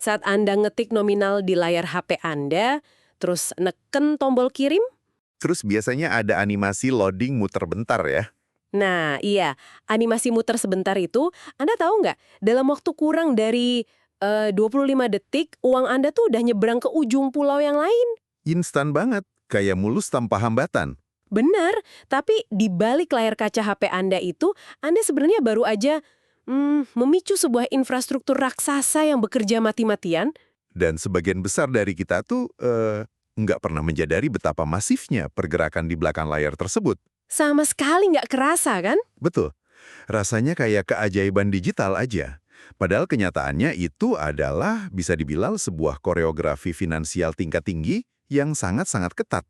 Saat Anda ngetik nominal di layar HP Anda, terus neken tombol kirim. Terus biasanya ada animasi loading muter bentar ya. Nah, iya, animasi muter sebentar itu, Anda tahu nggak, dalam waktu kurang dari 25 detik, uang Anda tuh udah nyebrang ke ujung pulau yang lain. Instan banget, kayak mulus tanpa hambatan. Benar, tapi di balik layar kaca HP Anda itu, Anda sebenarnya baru aja memicu sebuah infrastruktur raksasa yang bekerja mati-matian. Dan sebagian besar dari kita tuh nggak pernah menyadari betapa masifnya pergerakan di belakang layar tersebut. Sama sekali nggak kerasa, kan? Betul, rasanya kayak keajaiban digital aja. Padahal kenyataannya itu adalah bisa dibilang sebuah koreografi finansial tingkat tinggi yang sangat-sangat ketat.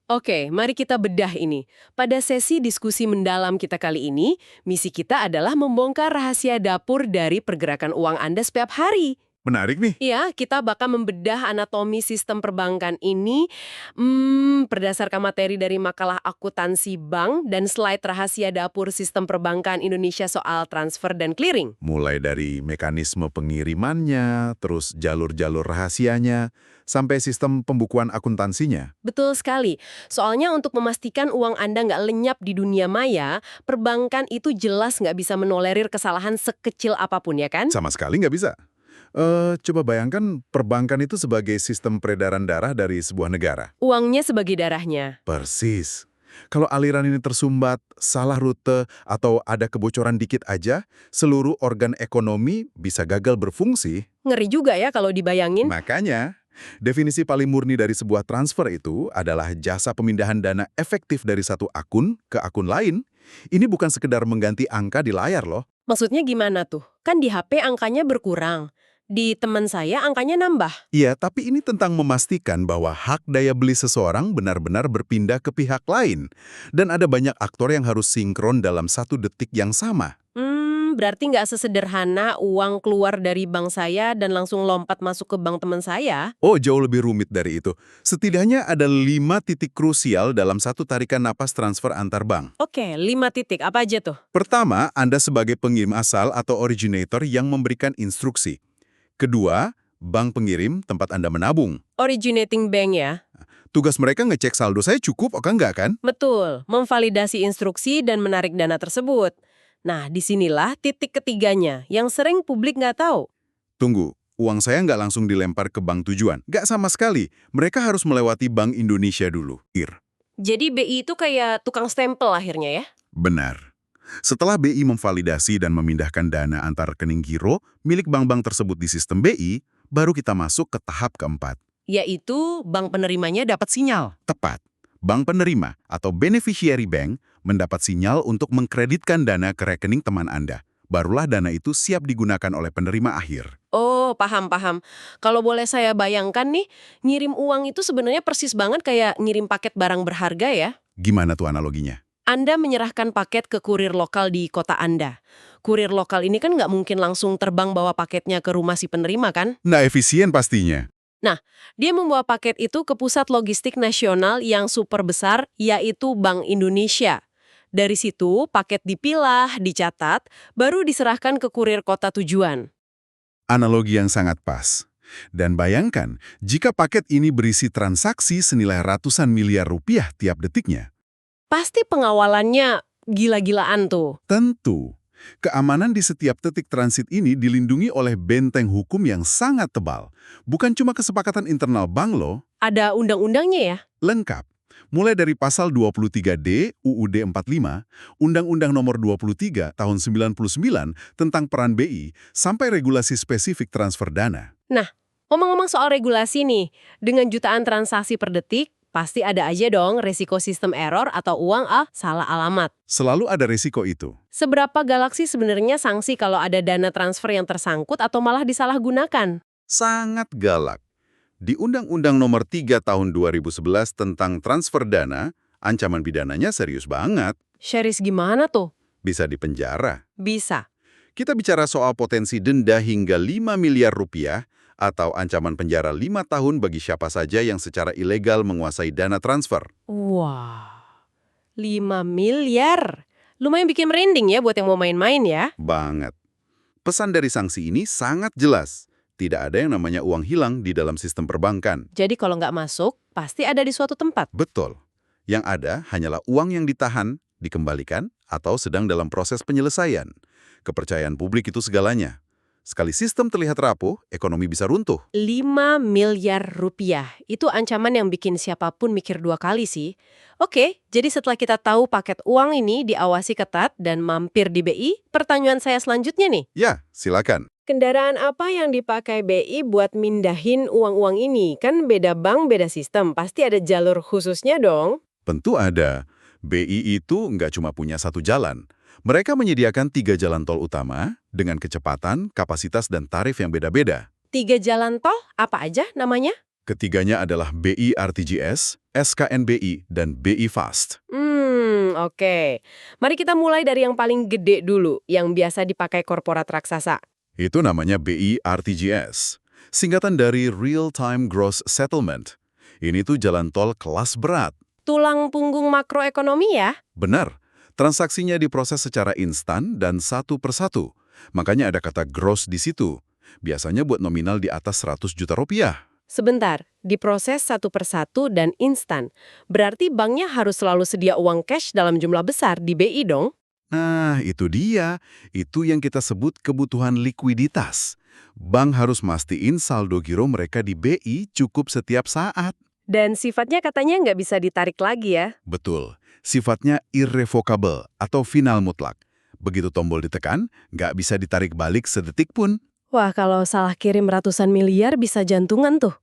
Oke, mari kita bedah ini. Pada sesi diskusi mendalam kita kali ini, misi kita adalah membongkar rahasia dapur dari pergerakan uang Anda setiap hari. Menarik nih. Ya, kita bakal membedah anatomi sistem perbankan ini berdasarkan materi dari makalah akuntansi bank dan slide rahasia dapur sistem perbankan Indonesia soal transfer dan clearing. Mulai dari mekanisme pengirimannya, terus jalur-jalur rahasianya, sampai sistem pembukuan akuntansinya. Betul sekali. Soalnya untuk memastikan uang Anda nggak lenyap di dunia maya, perbankan itu jelas nggak bisa menolerir kesalahan sekecil apapun, ya kan? Sama sekali nggak bisa. Coba bayangkan perbankan itu sebagai sistem peredaran darah dari sebuah negara. Uangnya sebagai darahnya. Persis. Kalau aliran ini tersumbat, salah rute, atau ada kebocoran dikit aja, seluruh organ ekonomi bisa gagal berfungsi. Ngeri juga ya kalau dibayangin. Makanya, definisi paling murni dari sebuah transfer itu adalah jasa pemindahan dana efektif dari satu akun ke akun lain. Ini bukan sekedar mengganti angka di layar loh. Maksudnya gimana tuh? Kan di HP angkanya berkurang. Di teman saya angkanya nambah. Iya, tapi ini tentang memastikan bahwa hak daya beli seseorang benar-benar berpindah ke pihak lain. Dan ada banyak aktor yang harus sinkron dalam 1 detik yang sama. Berarti nggak sesederhana uang keluar dari bank saya dan langsung lompat masuk ke bank teman saya. Oh, jauh lebih rumit dari itu. Setidaknya ada 5 titik krusial dalam satu tarikan napas transfer antar bank. Oke, 5 titik. Apa aja tuh? Pertama, Anda sebagai pengirim asal atau originator yang memberikan instruksi. Kedua, bank pengirim tempat Anda menabung. Originating bank ya? Tugas mereka ngecek saldo saya cukup atau enggak kan? Betul, memvalidasi instruksi dan menarik dana tersebut. Nah, disinilah titik ketiganya yang sering publik nggak tahu. Tunggu, uang saya nggak langsung dilempar ke bank tujuan. Nggak sama sekali. Mereka harus melewati Bank Indonesia dulu. Jadi BI itu kayak tukang stempel akhirnya ya? Benar. Setelah BI memvalidasi dan memindahkan dana antar rekening giro milik bank-bank tersebut di sistem BI, baru kita masuk ke tahap keempat. Yaitu bank penerimanya dapat sinyal. Tepat. Bank penerima atau beneficiary bank mendapat sinyal untuk mengkreditkan dana ke rekening teman Anda. Barulah dana itu siap digunakan oleh penerima akhir. Oh, paham. Kalau boleh saya bayangkan nih, ngirim uang itu sebenarnya persis banget kayak ngirim paket barang berharga ya. Gimana tuh analoginya? Anda menyerahkan paket ke kurir lokal di kota Anda. Kurir lokal ini kan nggak mungkin langsung terbang bawa paketnya ke rumah si penerima kan? Nah, efisien pastinya. Nah, dia membawa paket itu ke pusat logistik nasional yang super besar, yaitu Bank Indonesia. Dari situ, paket dipilah, dicatat, baru diserahkan ke kurir kota tujuan. Analogi yang sangat pas. Dan bayangkan, jika paket ini berisi transaksi senilai ratusan miliar rupiah tiap detiknya. Pasti pengawalannya gila-gilaan tuh. Tentu, keamanan di setiap titik transit ini dilindungi oleh benteng hukum yang sangat tebal. Bukan cuma kesepakatan internal bank loh. Ada undang-undangnya ya? Lengkap. Mulai dari pasal 23D UUD 45, Undang-Undang Nomor 23 Tahun 99 tentang peran BI, sampai regulasi spesifik transfer dana. Nah, ngomong-ngomong soal regulasi nih, dengan jutaan transaksi per detik, pasti ada aja dong resiko sistem error atau uang salah alamat. Selalu ada risiko itu. Seberapa galaksi sebenarnya sanksi kalau ada dana transfer yang tersangkut atau malah disalahgunakan? Sangat galak. Di Undang-Undang Nomor 3 Tahun 2011 tentang transfer dana, ancaman pidananya serius banget. Serius gimana tuh? Bisa dipenjara. Bisa. Kita bicara soal potensi denda hingga 5 miliar rupiah atau ancaman penjara 5 tahun bagi siapa saja yang secara ilegal menguasai dana transfer. Wah, 5 miliar. Lumayan bikin merinding ya buat yang mau main-main ya. Banget. Pesan dari sanksi ini sangat jelas. Tidak ada yang namanya uang hilang di dalam sistem perbankan. Jadi kalau nggak masuk, pasti ada di suatu tempat. Betul. Yang ada hanyalah uang yang ditahan, dikembalikan, atau sedang dalam proses penyelesaian. Kepercayaan publik itu segalanya. Sekali sistem terlihat rapuh, ekonomi bisa runtuh. 5 miliar rupiah. Itu ancaman yang bikin siapapun mikir 2 kali sih. Oke, jadi setelah kita tahu paket uang ini diawasi ketat dan mampir di BI, pertanyaan saya selanjutnya nih. Ya, silakan. Kendaraan apa yang dipakai BI buat mindahin uang-uang ini? Kan beda bank, beda sistem. Pasti ada jalur khususnya dong. Tentu ada. BI itu nggak cuma punya satu jalan. Mereka menyediakan 3 jalan tol utama dengan kecepatan, kapasitas, dan tarif yang beda-beda. 3 jalan tol, apa aja namanya? Ketiganya adalah BI RTGS, SKNBI, dan BI Fast. Oke. Mari kita mulai dari yang paling gede dulu, yang biasa dipakai korporat raksasa. Itu namanya BI RTGS, singkatan dari Real Time Gross Settlement. Ini tuh jalan tol kelas berat. Tulang punggung makroekonomi ya? Benar, transaksinya diproses secara instan dan satu persatu. Makanya ada kata gross di situ. Biasanya buat nominal di atas 100 juta rupiah. Sebentar, diproses satu persatu dan instan. Berarti banknya harus selalu sedia uang cash dalam jumlah besar di BI dong? Nah, itu dia. Itu yang kita sebut kebutuhan likuiditas. Bank harus mastiin saldo giro mereka di BI cukup setiap saat. Dan sifatnya katanya nggak bisa ditarik lagi ya? Betul. Sifatnya irrevocable atau final mutlak. Begitu tombol ditekan, nggak bisa ditarik balik sedetik pun. Wah, kalau salah kirim ratusan miliar bisa jantungan tuh.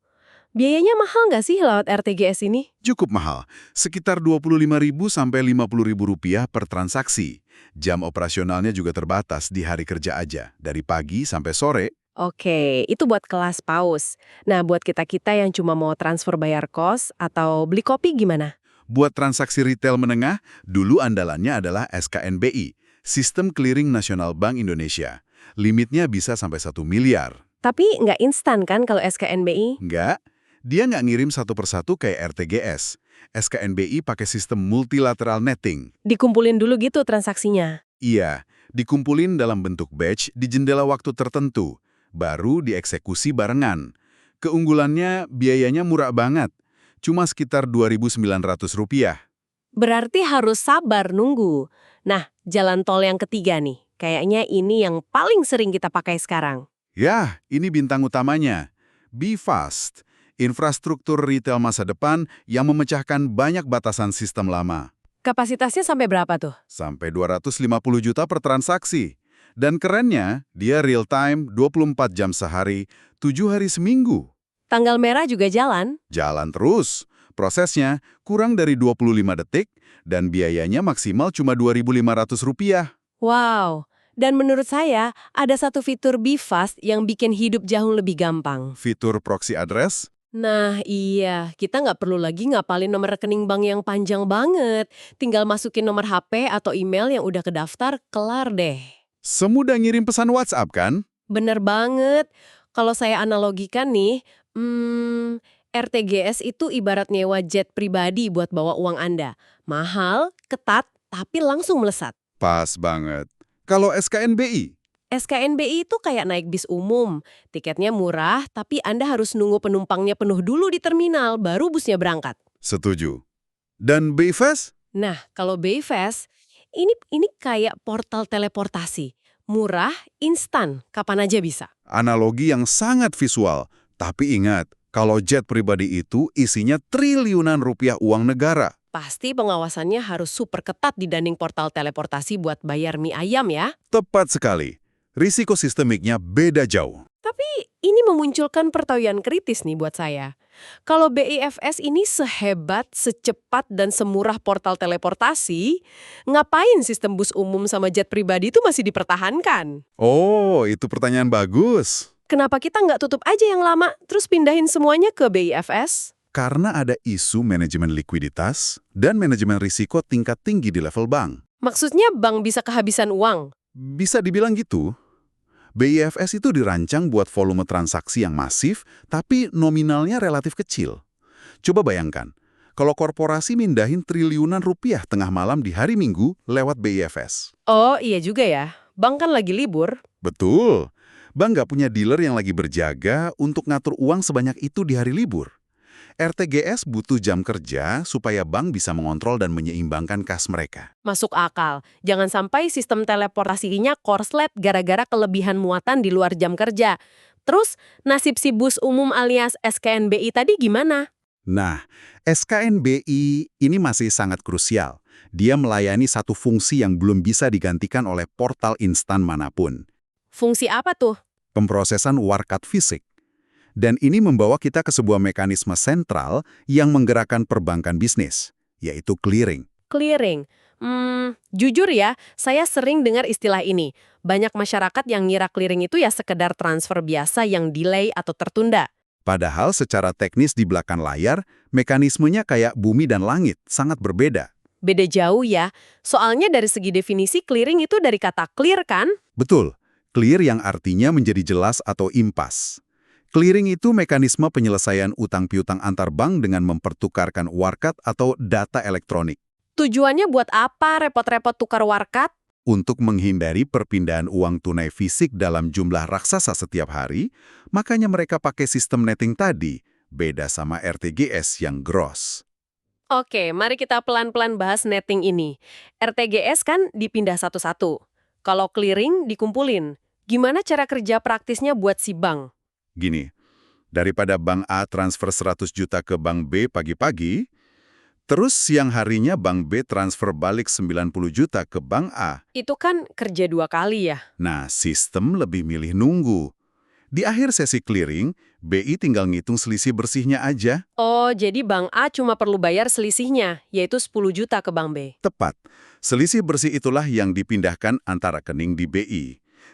Biayanya mahal nggak sih lewat RTGS ini? Cukup mahal, sekitar Rp25.000 sampai Rp50.000 per transaksi. Jam operasionalnya juga terbatas di hari kerja aja, dari pagi sampai sore. Oke, itu buat kelas paus. Nah, buat kita-kita yang cuma mau transfer bayar kos atau beli kopi gimana? Buat transaksi retail menengah, dulu andalannya adalah SKNBI, Sistem Clearing Nasional Bank Indonesia. Limitnya bisa sampai 1 miliar. Tapi nggak instan kan kalau SKNBI? Nggak, dia nggak ngirim satu persatu kayak RTGS. SKNBI pakai sistem multilateral netting. Dikumpulin dulu gitu transaksinya. Iya, dikumpulin dalam bentuk batch di jendela waktu tertentu, baru dieksekusi barengan. Keunggulannya, biayanya murah banget, cuma sekitar Rp2.900. Berarti harus sabar nunggu. Nah, jalan tol yang ketiga nih. Kayaknya ini yang paling sering kita pakai sekarang. Ya, ini bintang utamanya. Be Fast, infrastruktur retail masa depan yang memecahkan banyak batasan sistem lama. Kapasitasnya sampai berapa tuh? Sampai 250 juta per transaksi. Dan kerennya, dia real time 24 jam sehari, 7 hari seminggu. Tanggal merah juga jalan. Jalan terus. Prosesnya kurang dari 25 detik dan biayanya maksimal cuma Rp2.500. Wow. Dan menurut saya, ada satu fitur Be Fast yang bikin hidup jauh lebih gampang. Fitur proxy address? Nah iya, kita nggak perlu lagi ngapalin nomor rekening bank yang panjang banget. Tinggal masukin nomor HP atau email yang udah kedaftar, kelar deh. Semudah ngirim pesan WhatsApp kan? Bener banget. Kalau saya analogikan nih, RTGS itu ibarat nyewa jet pribadi buat bawa uang Anda. Mahal, ketat, tapi langsung melesat. Pas banget. Kalau SKNBI? SKNBI itu kayak naik bis umum. Tiketnya murah, tapi Anda harus nunggu penumpangnya penuh dulu di terminal, baru busnya berangkat. Setuju. Dan BFAS? Nah, kalau BayFast, ini kayak portal teleportasi. Murah, instan, kapan aja bisa. Analogi yang sangat visual. Tapi ingat, kalau jet pribadi itu isinya triliunan rupiah uang negara. Pasti pengawasannya harus super ketat dibanding portal teleportasi buat bayar mie ayam ya. Tepat sekali. Risiko sistemiknya beda jauh. Tapi ini memunculkan pertanyaan kritis nih buat saya. Kalau BIFS ini sehebat, secepat, dan semurah portal teleportasi, ngapain sistem bus umum sama jet pribadi itu masih dipertahankan? Oh, itu pertanyaan bagus. Kenapa kita nggak tutup aja yang lama, terus pindahin semuanya ke BIFS? Karena ada isu manajemen likuiditas dan manajemen risiko tingkat tinggi di level bank. Maksudnya bank bisa kehabisan uang? Bisa dibilang gitu. BIFS itu dirancang buat volume transaksi yang masif, tapi nominalnya relatif kecil. Coba bayangkan, kalau korporasi mindahin triliunan rupiah tengah malam di hari Minggu lewat BIFS. Oh iya juga ya, bank kan lagi libur. Betul. Bank nggak punya dealer yang lagi berjaga untuk ngatur uang sebanyak itu di hari libur. RTGS butuh jam kerja supaya bank bisa mengontrol dan menyeimbangkan kas mereka. Masuk akal. Jangan sampai sistem teleportasinya korslet gara-gara kelebihan muatan di luar jam kerja. Terus, nasib si bus umum alias SKNBI tadi gimana? Nah, SKNBI ini masih sangat krusial. Dia melayani satu fungsi yang belum bisa digantikan oleh portal instan manapun. Fungsi apa tuh? Pemrosesan warkat fisik. Dan ini membawa kita ke sebuah mekanisme sentral yang menggerakkan perbankan bisnis, yaitu clearing. Clearing. Jujur ya, saya sering dengar istilah ini. Banyak masyarakat yang ngira clearing itu ya sekedar transfer biasa yang delay atau tertunda. Padahal secara teknis di belakang layar, mekanismenya kayak bumi dan langit, sangat berbeda. Beda jauh ya. Soalnya dari segi definisi clearing itu dari kata clear kan? Betul, clear yang artinya menjadi jelas atau impas. Clearing itu mekanisme penyelesaian utang piutang antar bank dengan mempertukarkan warkat atau data elektronik. Tujuannya buat apa repot-repot tukar warkat? Untuk menghindari perpindahan uang tunai fisik dalam jumlah raksasa setiap hari, makanya mereka pakai sistem netting tadi, beda sama RTGS yang gross. Oke, mari kita pelan-pelan bahas netting ini. RTGS kan dipindah satu-satu. Kalau clearing dikumpulin. Gimana cara kerja praktisnya buat si bank? Gini, daripada bank A transfer 100 juta ke bank B pagi-pagi, terus siang harinya bank B transfer balik 90 juta ke bank A. Itu kan kerja 2 kali ya? Nah, sistem lebih milih nunggu. Di akhir sesi clearing, BI tinggal ngitung selisih bersihnya aja. Oh, jadi bank A cuma perlu bayar selisihnya, yaitu 10 juta ke bank B. Tepat. Selisih bersih itulah yang dipindahkan antara rekening di BI.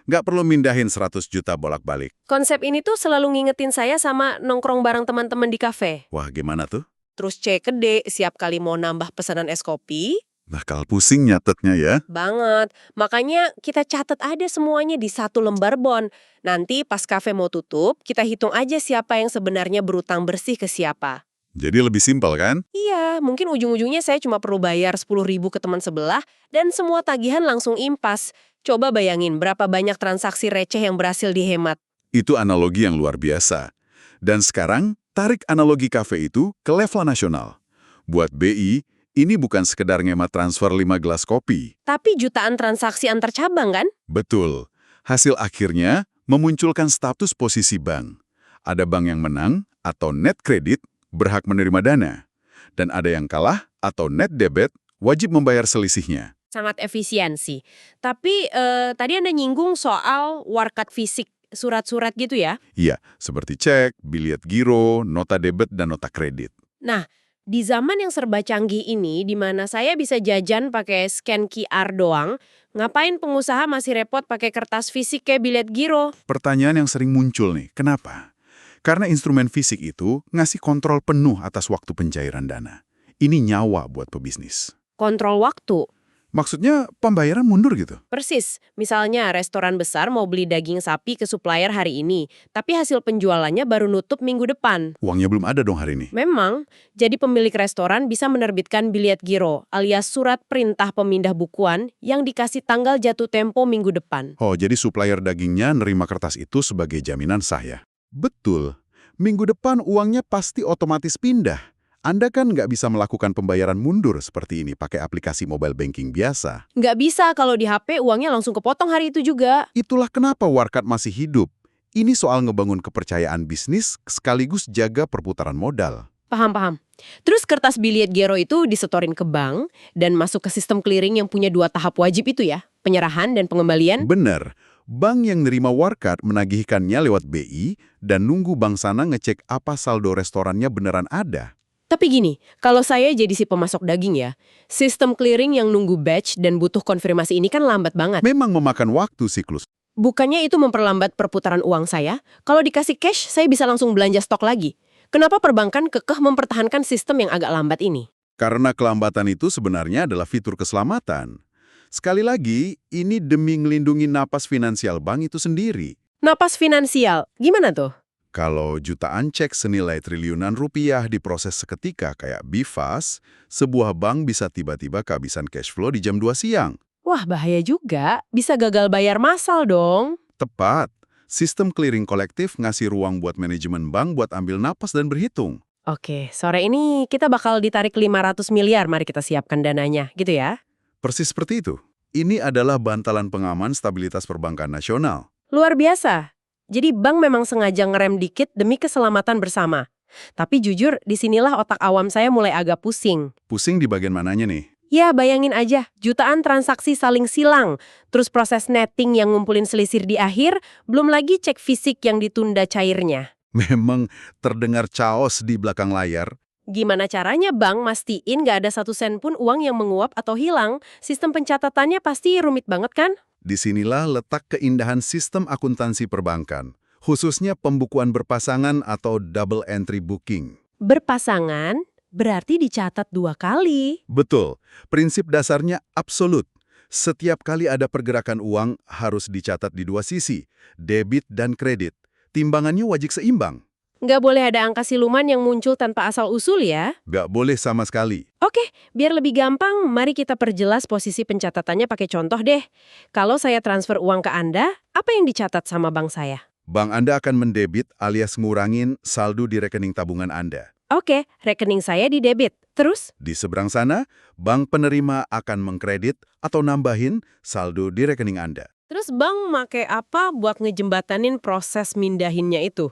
Nggak perlu mindahin 100 juta bolak-balik. Konsep ini tuh selalu ngingetin saya sama nongkrong bareng teman-teman di kafe. Wah, gimana tuh? Terus cek gede, siap kali mau nambah pesanan es kopi. Bakal pusing nyatetnya ya. Banget. Makanya kita catat aja semuanya di satu lembar bon. Nanti pas kafe mau tutup, kita hitung aja siapa yang sebenarnya berutang bersih ke siapa. Jadi lebih simpel kan? Iya, mungkin ujung-ujungnya saya cuma perlu bayar 10.000 ke teman sebelah dan semua tagihan langsung impas. Coba bayangin berapa banyak transaksi receh yang berhasil dihemat. Itu analogi yang luar biasa. Dan sekarang, tarik analogi kafe itu ke level nasional. Buat BI, ini bukan sekedar ngemat transfer 5 gelas kopi. Tapi jutaan transaksi antar cabang kan? Betul. Hasil akhirnya memunculkan status posisi bank. Ada bank yang menang atau net kredit berhak menerima dana. Dan ada yang kalah atau net debit wajib membayar selisihnya. Sangat efisiensi. Tapi tadi Anda nyinggung soal warkat fisik, surat-surat gitu ya? Iya, seperti cek, bilet giro, nota debit, dan nota kredit. Nah, di zaman yang serba canggih ini, di mana saya bisa jajan pakai scan QR doang, ngapain pengusaha masih repot pakai kertas fisik kayak bilet giro? Pertanyaan yang sering muncul nih, kenapa? Karena instrumen fisik itu ngasih kontrol penuh atas waktu pencairan dana. Ini nyawa buat pebisnis. Kontrol waktu. Maksudnya pembayaran mundur gitu? Persis. Misalnya restoran besar mau beli daging sapi ke supplier hari ini, tapi hasil penjualannya baru nutup minggu depan. Uangnya belum ada dong hari ini. Memang, jadi pemilik restoran bisa menerbitkan bilet giro alias surat perintah pemindah bukuan yang dikasih tanggal jatuh tempo minggu depan. Oh, jadi supplier dagingnya nerima kertas itu sebagai jaminan sah ya? Betul. Minggu depan uangnya pasti otomatis pindah. Anda kan nggak bisa melakukan pembayaran mundur seperti ini pakai aplikasi mobile banking biasa. Nggak bisa kalau di HP uangnya langsung kepotong hari itu juga. Itulah kenapa warkat masih hidup. Ini soal ngebangun kepercayaan bisnis sekaligus jaga perputaran modal. Paham. Terus kertas bilet giro itu disetorin ke bank dan masuk ke sistem clearing yang punya 2 tahap wajib itu ya, penyerahan dan pengembalian. Bener. Bank yang nerima warkat menagihkannya lewat BI dan nunggu bank sana ngecek apa saldo restorannya beneran ada. Tapi gini, kalau saya jadi si pemasok daging ya, sistem clearing yang nunggu batch dan butuh konfirmasi ini kan lambat banget. Memang memakan waktu siklus. Bukannya itu memperlambat perputaran uang saya? Kalau dikasih cash, saya bisa langsung belanja stok lagi. Kenapa perbankan kekeh mempertahankan sistem yang agak lambat ini? Karena kelambatan itu sebenarnya adalah fitur keselamatan. Sekali lagi, ini demi melindungi napas finansial bank itu sendiri. Napas finansial, gimana tuh? Kalau jutaan cek senilai triliunan rupiah diproses seketika kayak BIFAS, sebuah bank bisa tiba-tiba kehabisan cash flow di jam 2 siang. Wah, bahaya juga. Bisa gagal bayar massal dong. Tepat. Sistem clearing kolektif ngasih ruang buat manajemen bank buat ambil napas dan berhitung. Oke, sore ini kita bakal ditarik 500 miliar, mari kita siapkan dananya, gitu ya? Persis seperti itu. Ini adalah bantalan pengaman stabilitas perbankan nasional. Luar biasa. Jadi bank memang sengaja ngerem dikit demi keselamatan bersama. Tapi jujur, disinilah otak awam saya mulai agak pusing. Pusing di bagian mananya nih? Ya, bayangin aja, jutaan transaksi saling silang, terus proses netting yang ngumpulin selisih di akhir, belum lagi cek fisik yang ditunda cairnya. Memang terdengar chaos di belakang layar. Gimana caranya bank mastiin nggak ada satu sen pun uang yang menguap atau hilang? Sistem pencatatannya pasti rumit banget kan? Disinilah letak keindahan sistem akuntansi perbankan, khususnya pembukuan berpasangan atau double entry booking. Berpasangan berarti dicatat 2 kali. Betul, prinsip dasarnya absolut. Setiap kali ada pergerakan uang harus dicatat di dua sisi, debit dan kredit. Timbangannya wajib seimbang. Nggak boleh ada angka siluman yang muncul tanpa asal-usul ya? Nggak boleh sama sekali. Oke, biar lebih gampang, mari kita perjelas posisi pencatatannya pakai contoh deh. Kalau saya transfer uang ke Anda, apa yang dicatat sama bank saya? Bank Anda akan mendebit alias ngurangin saldo di rekening tabungan Anda. Oke, rekening saya di debit. Terus? Di seberang sana, bank penerima akan mengkredit atau nambahin saldo di rekening Anda. Terus bank make apa buat ngejembatanin proses mindahinnya itu?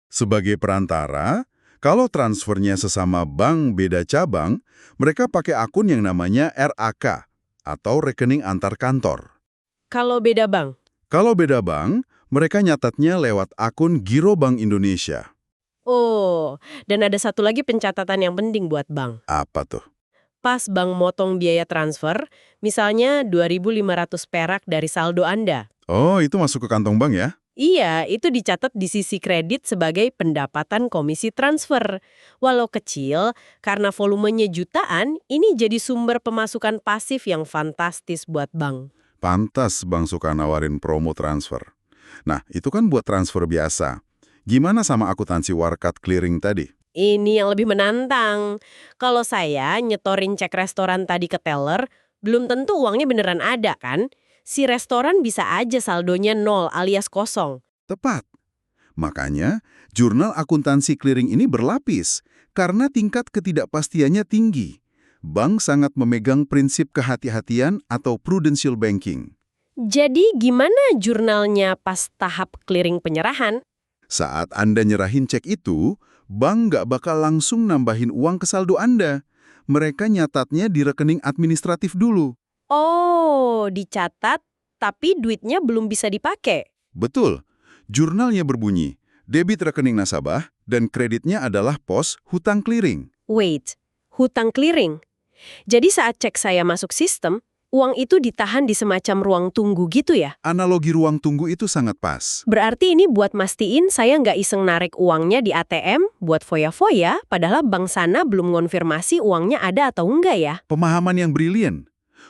Sebagai perantara, kalau transfernya sesama bank beda cabang, mereka pakai akun yang namanya RAK atau rekening antar kantor. Kalau beda bank? Kalau beda bank, mereka nyatatnya lewat akun Giro Bank Indonesia. Oh, dan ada satu lagi pencatatan yang penting buat bank. Apa tuh? Pas bank motong biaya transfer, misalnya 2.500 perak dari saldo Anda. Oh, itu masuk ke kantong bank ya? Iya, itu dicatat di sisi kredit sebagai pendapatan komisi transfer. Walau kecil, karena volumenya jutaan, ini jadi sumber pemasukan pasif yang fantastis buat bank. Pantas bank suka nawarin promo transfer. Nah, itu kan buat transfer biasa. Gimana sama akuntansi warkat clearing tadi? Ini yang lebih menantang. Kalau saya nyetorin cek restoran tadi ke teller, belum tentu uangnya beneran ada kan? Si restoran bisa aja saldonya 0 alias kosong. Tepat. Makanya, jurnal akuntansi clearing ini berlapis karena tingkat ketidakpastiannya tinggi. Bank sangat memegang prinsip kehati-hatian atau prudential banking. Jadi gimana jurnalnya pas tahap clearing penyerahan? Saat Anda nyerahin cek itu, bank nggak bakal langsung nambahin uang ke saldo Anda. Mereka nyatatnya di rekening administratif dulu. Oh, dicatat, tapi duitnya belum bisa dipakai. Betul. Jurnalnya berbunyi, debit rekening nasabah dan kreditnya adalah pos hutang clearing. Wait, hutang clearing? Jadi saat cek saya masuk sistem, uang itu ditahan di semacam ruang tunggu gitu ya? Analogi ruang tunggu itu sangat pas. Berarti ini buat mastiin saya nggak iseng narik uangnya di ATM buat foya-foya, padahal bank sana belum ngonfirmasi uangnya ada atau enggak ya? Pemahaman yang brilian.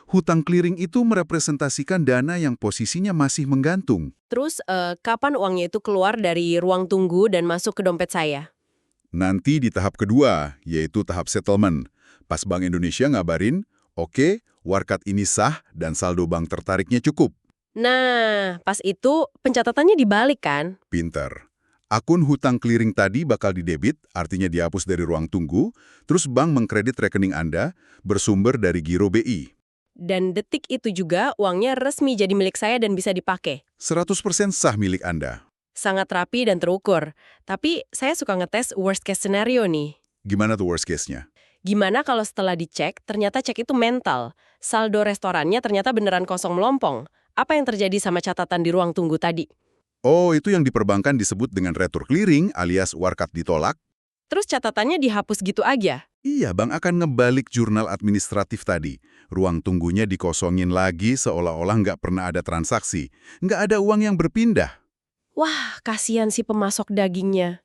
Hutang clearing itu merepresentasikan dana yang posisinya masih menggantung. Terus, kapan uangnya itu keluar dari ruang tunggu dan masuk ke dompet saya? Nanti di tahap kedua, yaitu tahap settlement. Pas Bank Indonesia ngabarin, oke, warkat ini sah dan saldo bank tertariknya cukup. Nah, pas itu pencatatannya dibalik kan? Pinter. Akun hutang clearing tadi bakal didebit, artinya dihapus dari ruang tunggu, terus bank mengkredit rekening Anda bersumber dari Giro BI. Dan detik itu juga uangnya resmi jadi milik saya dan bisa dipakai. 100% sah milik Anda. Sangat rapi dan terukur. Tapi saya suka ngetes worst case scenario nih. Gimana tuh worst case-nya? Gimana kalau setelah dicek, ternyata cek itu mental. Saldo restorannya ternyata beneran kosong melompong. Apa yang terjadi sama catatan di ruang tunggu tadi? Oh, itu yang di perbankan disebut dengan retur clearing alias warkat ditolak. Terus catatannya dihapus gitu aja? Iya, bank akan ngebalik jurnal administratif tadi. Ruang tunggunya dikosongin lagi seolah-olah nggak pernah ada transaksi. Nggak ada uang yang berpindah. Wah, kasihan si pemasok dagingnya.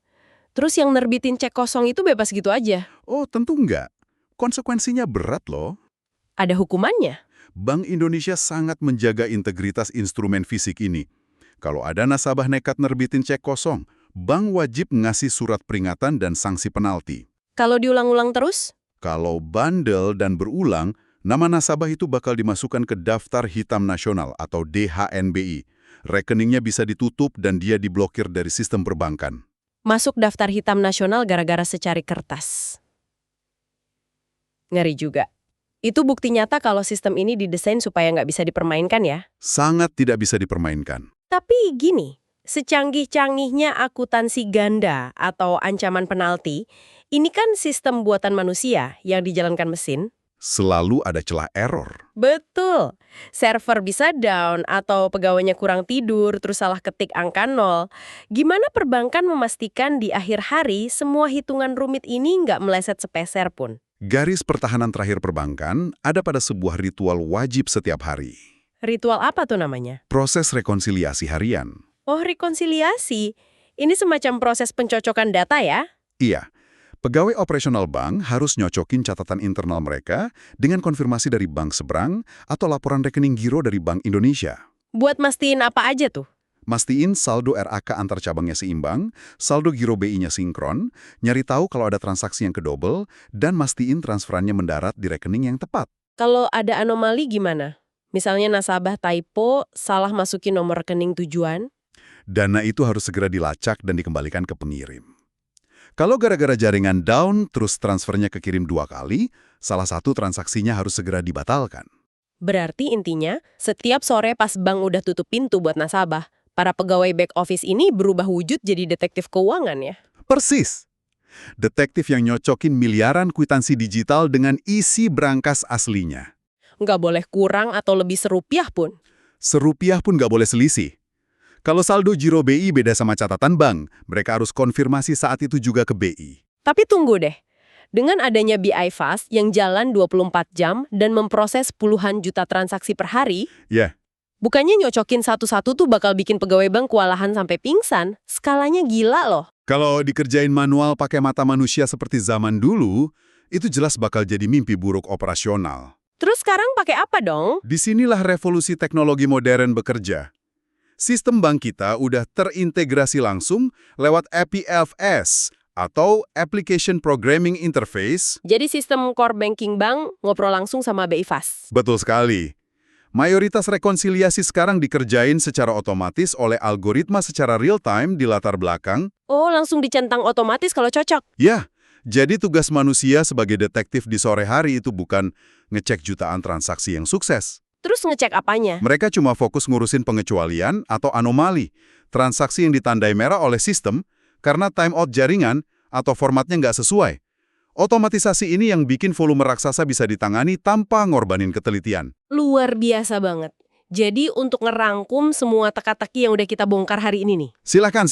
Terus yang nerbitin cek kosong itu bebas gitu aja? Oh, tentu nggak. Konsekuensinya berat loh. Ada hukumannya? Bank Indonesia sangat menjaga integritas instrumen fisik ini. Kalau ada nasabah nekat nerbitin cek kosong, bank wajib ngasih surat peringatan dan sanksi penalti. Kalau diulang-ulang terus? Kalau bandel dan berulang, nama nasabah itu bakal dimasukkan ke Daftar Hitam Nasional atau DHNBI. Rekeningnya bisa ditutup dan dia diblokir dari sistem perbankan. Masuk daftar hitam nasional gara-gara secari kertas. Ngeri juga. Itu bukti nyata kalau sistem ini didesain supaya nggak bisa dipermainkan ya. Sangat tidak bisa dipermainkan. Tapi gini, secanggih-canggihnya akuntansi ganda atau ancaman penalti, ini kan sistem buatan manusia yang dijalankan mesin. Selalu ada celah error. Betul. Server bisa down atau pegawainya kurang tidur terus salah ketik angka 0. Gimana perbankan memastikan di akhir hari semua hitungan rumit ini nggak meleset sepeser pun? Garis pertahanan terakhir perbankan ada pada sebuah ritual wajib setiap hari. Ritual apa tuh namanya? Proses rekonsiliasi harian. Oh, rekonsiliasi. Ini semacam proses pencocokan data ya? Iya, pegawai operasional bank harus nyocokin catatan internal mereka dengan konfirmasi dari bank seberang atau laporan rekening giro dari Bank Indonesia. Buat mastiin apa aja tuh? Mastiin saldo RAK antar cabangnya seimbang, saldo giro BI-nya sinkron, nyari tahu kalau ada transaksi yang kedouble, dan mastiin transferannya mendarat di rekening yang tepat. Kalau ada anomali gimana? Misalnya nasabah typo, salah masukin nomor rekening tujuan? Dana itu harus segera dilacak dan dikembalikan ke pengirim. Kalau gara-gara jaringan down terus transfernya kekirim 2 kali, salah satu transaksinya harus segera dibatalkan. Berarti intinya, setiap sore pas bank udah tutup pintu buat nasabah, para pegawai back office ini berubah wujud jadi detektif keuangan ya? Persis. Detektif yang nyocokin miliaran kwitansi digital dengan isi brankas aslinya. Nggak boleh kurang atau lebih serupiah pun. Serupiah pun nggak boleh selisih. Kalau saldo giro BI beda sama catatan bank, mereka harus konfirmasi saat itu juga ke BI. Tapi tunggu deh, dengan adanya BI Fast yang jalan 24 jam dan memproses puluhan juta transaksi per hari, Ya, bukannya nyocokin satu-satu tuh bakal bikin pegawai bank kewalahan sampai pingsan? Skalanya gila loh. kalau dikerjain manual pakai mata manusia seperti zaman dulu, itu jelas bakal jadi mimpi buruk operasional. Terus sekarang pakai apa dong? Disinilah revolusi teknologi modern bekerja. Sistem bank kita udah terintegrasi langsung lewat APFS atau Application Programming Interface. Jadi sistem core banking bank ngobrol langsung sama BI Fast. Betul sekali. Mayoritas rekonsiliasi sekarang dikerjain secara otomatis oleh algoritma secara real-time di latar belakang. Oh, langsung dicentang otomatis kalau cocok. Ya, jadi tugas manusia sebagai detektif di sore hari itu bukan ngecek jutaan transaksi yang sukses. Terus ngecek apanya? Mereka cuma fokus ngurusin pengecualian atau anomali, transaksi yang ditandai merah oleh sistem karena timeout jaringan atau formatnya nggak sesuai. Otomatisasi ini yang bikin volume raksasa bisa ditangani tanpa ngorbanin ketelitian. Luar biasa banget. Jadi untuk ngerangkum semua teka-teki yang udah kita bongkar hari ini nih. Silahkan.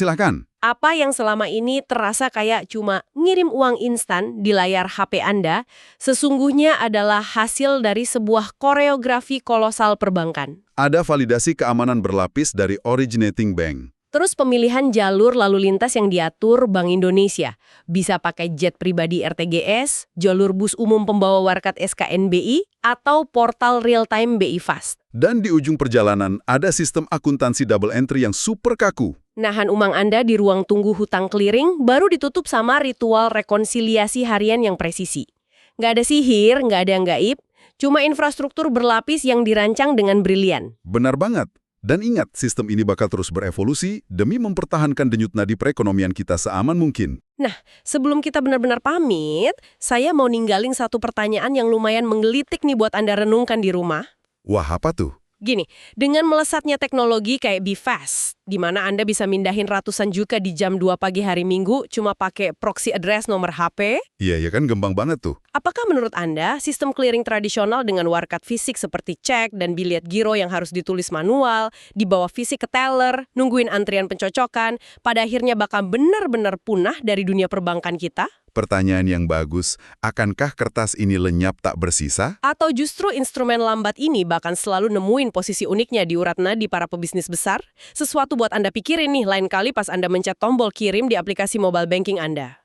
Apa yang selama ini terasa kayak cuma ngirim uang instan di layar HP Anda, sesungguhnya adalah hasil dari sebuah koreografi kolosal perbankan. Ada validasi keamanan berlapis dari originating bank. Terus pemilihan jalur lalu lintas yang diatur Bank Indonesia. Bisa pakai jet pribadi RTGS, jalur bus umum pembawa warkat SKNBI, atau portal real-time BI Fast. Dan di ujung perjalanan ada sistem akuntansi double entry yang super kaku. Nahan umang Anda di ruang tunggu hutang clearing, baru ditutup sama ritual rekonsiliasi harian yang presisi. Nggak ada sihir, nggak ada yang gaib, cuma infrastruktur berlapis yang dirancang dengan brilian. Benar banget. Dan ingat, sistem ini bakal terus berevolusi demi mempertahankan denyut nadi perekonomian kita seaman mungkin. Nah, sebelum kita benar-benar pamit, saya mau ninggalin satu pertanyaan yang lumayan menggelitik nih buat Anda renungkan di rumah. Wah, apa tuh? Gini, dengan melesatnya teknologi kayak BI Fast, di mana Anda bisa mindahin ratusan juta di jam 2 pagi hari Minggu cuma pakai proxy address nomor HP, Iya, ya kan gampang banget tuh. apakah menurut Anda sistem clearing tradisional dengan warkat fisik seperti cek dan biliet giro yang harus ditulis manual, dibawa fisik ke teller, nungguin antrian pencocokan, pada akhirnya bakal benar-benar punah dari dunia perbankan kita? Pertanyaan yang bagus, akankah kertas ini lenyap tak bersisa? Atau justru instrumen lambat ini bahkan selalu nemuin posisi uniknya di urat nadi para pebisnis besar? Sesuatu buat Anda pikirin nih lain kali pas Anda mencet tombol kirim di aplikasi mobile banking Anda.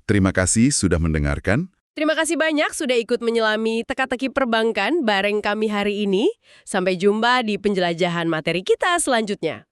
Terima kasih sudah mendengarkan. Terima kasih banyak sudah ikut menyelami teka-teki perbankan bareng kami hari ini. Sampai jumpa di penjelajahan materi kita selanjutnya.